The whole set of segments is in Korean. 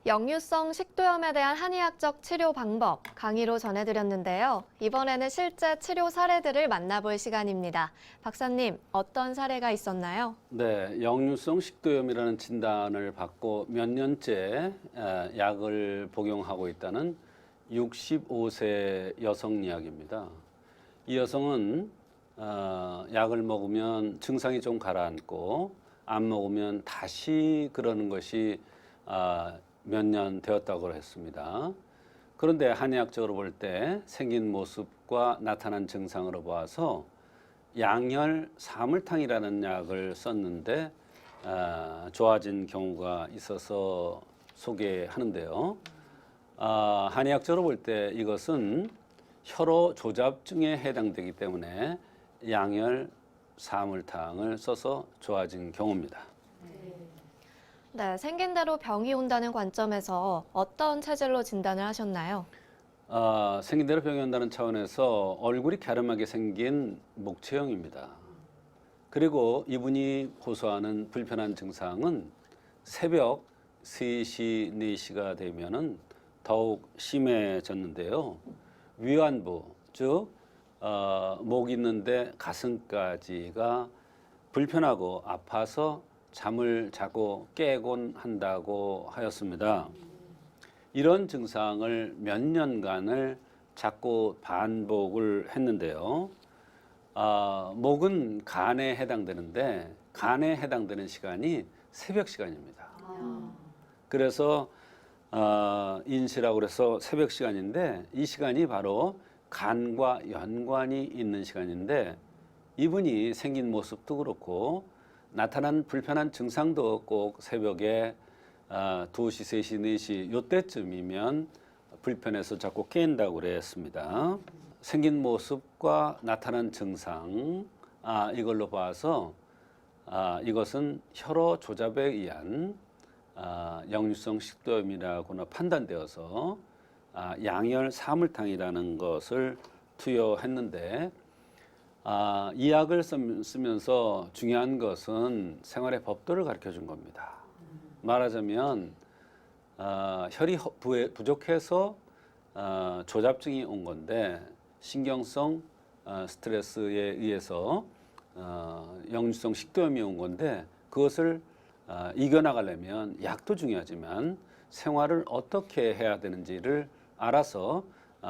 역류성 식도염에 대한 한의학적 치료 방법 강의로 전해드렸는데요. 이번에는 실제 치료 사례들을 만나볼 시간입니다. 박사님, 어떤 사례가 있었나요? 네, 역류성 식도염이라는 진단을 받고 몇 년째 약을 복용하고 있다는 65세 여성 이야기입니다. 이 여성은 약을 먹으면 증상이 좀 가라앉고 안 먹으면 다시 그러는 것이 몇 년 되었다고 했습니다. 그런데 한의학적으로 볼 때 생긴 모습과 나타난 증상으로 봐서 양열 사물탕이라는 약을 썼는데 좋아진 경우가 있어서 소개하는데요. 한의학적으로 볼 때 이것은 혈호 조잡증에 해당되기 때문에 양열 사물탕을 써서 좋아진 경우입니다. 네, 생긴 대로 병이 온다는 관점에서 어떤 체질로 진단을 하셨나요? 생긴 대로 병이 온다는 차원에서 얼굴이 갸름하게 생긴 목체형입니다. 그리고 이분이 호소하는 불편한 증상은 새벽 3시, 4시가 되면은 더욱 심해졌는데요. 위안부, 즉 목 있는데 가슴까지가 불편하고 아파서 잠을 자고 깨곤 한다고 하였습니다. 이런 증상을 몇 년간을 자꾸 반복을 했는데요. 목은 간에 해당되는데 간에 해당되는 시간이 새벽 시간입니다. 그래서 인시라고 그래서 새벽 시간인데 이 시간이 바로 간과 연관이 있는 시간인데 이분이 생긴 모습도 그렇고 나타난 불편한 증상도 꼭 새벽에 2시, 3시, 4시 요때쯤이면 불편해서 자꾸 깬다고 그랬습니다. 생긴 모습과 나타난 증상 이걸로 봐서 이것은 혈호 조잡에 의한 역류성 식도염이라고나 판단되어서 양열 사물탕이라는 것을 투여했는데 이 약을 쓰면서 중요한 것은 생활의 법도를 가르쳐 준 겁니다. 말하자면 혈이 부족해서 조잡증이 온 건데 신경성 스트레스에 의해서 역류성 식도염이 온 건데 그것을 이겨나가려면 약도 중요하지만 생활을 어떻게 해야 되는지를 알아서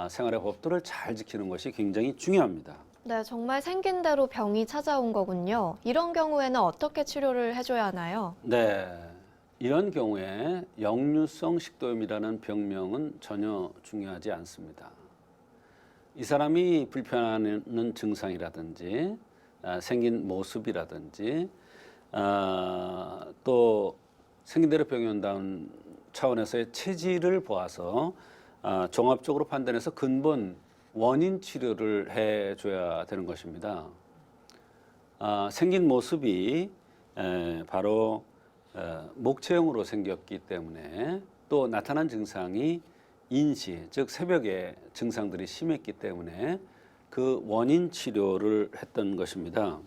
생활의 법도를 잘 지키는 것이 굉장히 중요합니다. 네, 정말 생긴 대로 병이 찾아온 거군요. 이런 경우에는 어떻게 치료를 해줘야 하나요? 네, 이런 경우에 역류성 식도염이라는 병명은 전혀 중요하지 않습니다. 이 사람이 불편해하는 증상이라든지 생긴 모습이라든지 또 생긴 대로 병이 온다는 차원에서의 체질을 보아서 종합적으로 판단해서 근본 원인 치료를 해줘야 되는 것입니다. 생긴 모습이 바로 목체형으로 생겼기 때문에 또 나타난 증상이 인시, 즉 새벽에 증상들이 심했기 때문에 그 원인 치료를 했던 것입니다.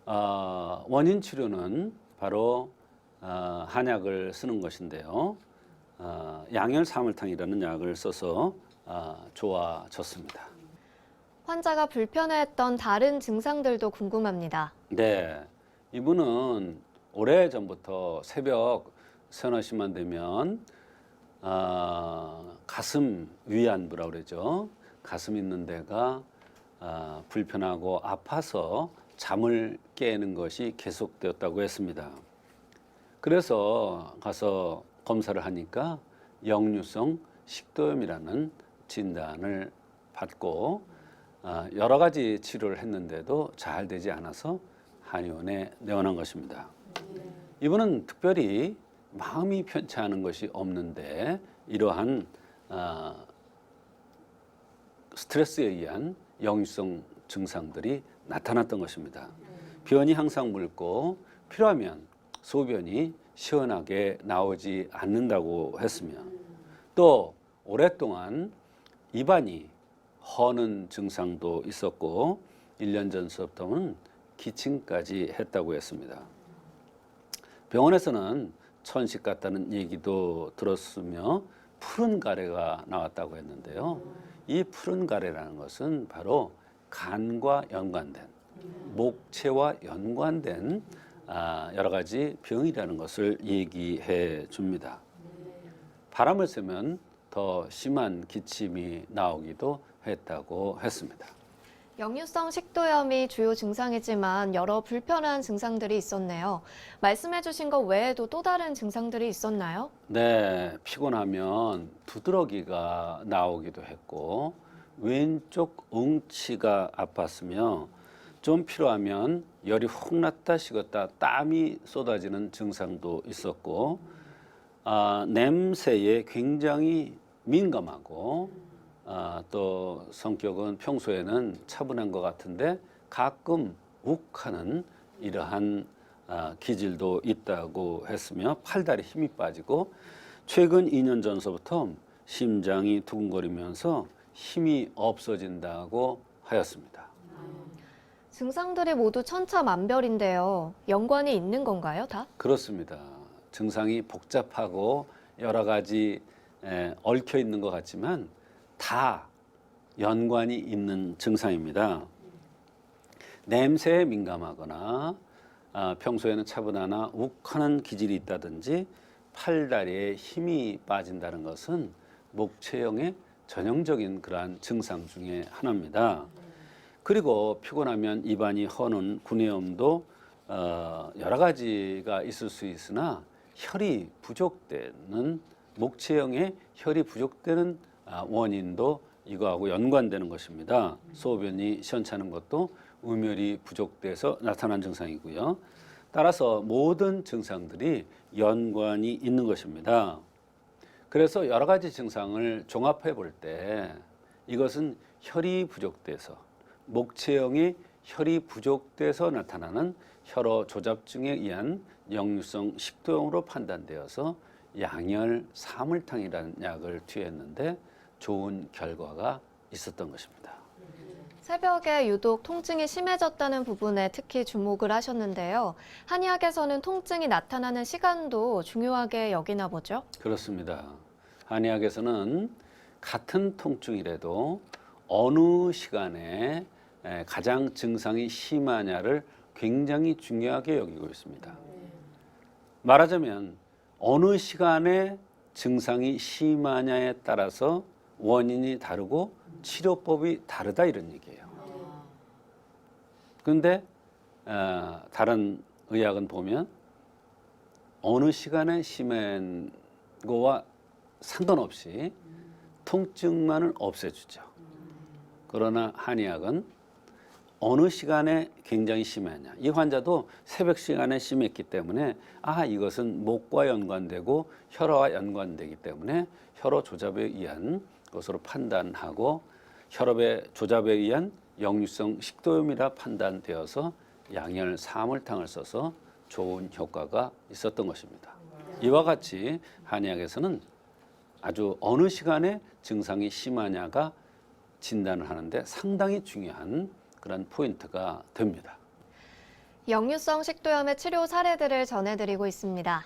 원인 치료는 바로 한약을 쓰는 것인데요. 양열 사물탕이라는 약을 써서 좋아졌습니다. 환자가 불편해했던 다른 증상들도 궁금합니다. 네, 이분은 오래전부터 새벽 서너 시만 되면 가슴 위안부라고 그러죠. 가슴 있는 데가 불편하고 아파서 잠을 깨는 것이 계속되었다고 했습니다. 그래서 가서 검사를 하니까 역류성 식도염이라는 진단을 받고 여러 가지 치료를 했는데도 잘 되지 않아서 한의원에 내원한 것입니다. 이분은 특별히 마음이 편치 않은 것이 없는데 이러한 스트레스에 의한 역류성 증상들이 나타났던 것입니다. 변이 항상 묽고 필요하면 소변이 시원하게 나오지 않는다고 했으며 또 오랫동안 입안이 허는 증상도 있었고 1년 전서부터는 기침까지 했다고 했습니다. 병원에서는 천식 같다는 얘기도 들었으며 푸른 가래가 나왔다고 했는데요. 이 푸른 가래라는 것은 바로 간과 연관된 목체와 연관된 여러 가지 병이라는 것을 얘기해 줍니다. 바람을 쐬면 더 심한 기침이 나오기도 했다고 했습니다. 역류성 식도염이 주요 증상이지만 여러 불편한 증상들이 있었네요. 말씀해 주신 것 외에도 또 다른 증상들이 있었나요? 네, 피곤하면 두드러기가 나오기도 했고 왼쪽 웅치가 아팠으며 좀 필요하면 열이 훅 났다 식었다 땀이 쏟아지는 증상도 있었고 냄새에 굉장히 민감하고 또 성격은 평소에는 차분한 것 같은데 가끔 욱하는 이러한 기질도 있다고 했으며 팔다리 힘이 빠지고 최근 2년 전서부터 심장이 두근거리면서 힘이 없어진다고 하였습니다. 증상들이 모두 천차만별인데요. 연관이 있는 건가요, 다? 그렇습니다. 증상이 복잡하고 여러 가지 얽혀 있는 것 같지만 다 연관이 있는 증상입니다. 냄새에 민감하거나 평소에는 차분하나 욱하는 기질이 있다든지 팔다리에 힘이 빠진다는 것은 목체형의 전형적인 그러한 증상 중에 하나입니다. 그리고 피곤하면 입안이 허는 구내염도 여러 가지가 있을 수 있으나 혈이 부족되는 목체형의 혈이 부족되는 원인도 이거하고 연관되는 것입니다. 소변이 시원찮은 것도 음혈이 부족돼서 나타난 증상이고요. 따라서 모든 증상들이 연관이 있는 것입니다. 그래서 여러 가지 증상을 종합해 볼 때 이것은 혈이 부족돼서 목체형이 혈이 부족돼서 나타나는 혈어 조잡증에 의한 역류성 식도염으로 판단되어서 양열 사물탕이라는 약을 투여했는데 좋은 결과가 있었던 것입니다. 새벽에 유독 통증이 심해졌다는 부분에 특히 주목을 하셨는데요. 한의학에서는 통증이 나타나는 시간도 중요하게 여기나 보죠? 그렇습니다. 한의학에서는 같은 통증이라도 어느 시간에 가장 증상이 심하냐를 굉장히 중요하게 여기고 있습니다. 말하자면 어느 시간에 증상이 심하냐에 따라서 원인이 다르고 치료법이 다르다 이런 얘기예요. 그런데 다른 의학은 보면 어느 시간에 심한 거와 상관없이 통증만을 없애주죠. 그러나 한의학은 어느 시간에 굉장히 심하냐. 이 환자도 새벽 시간에 심했기 때문에 이것은 목과 연관되고 혈어와 연관되기 때문에 혈어 조잡에 의한 것으로 판단하고 혈압의 조잡에 의한 역류성 식도염이라 판단되어서 양열 사물탕을 써서 좋은 효과가 있었던 것입니다. 이와 같이 한의학에서는 아주 어느 시간에 증상이 심하냐가 진단을 하는데 상당히 중요한 그런 포인트가 됩니다. 역류성 식도염의 치료 사례들을 전해드리고 있습니다.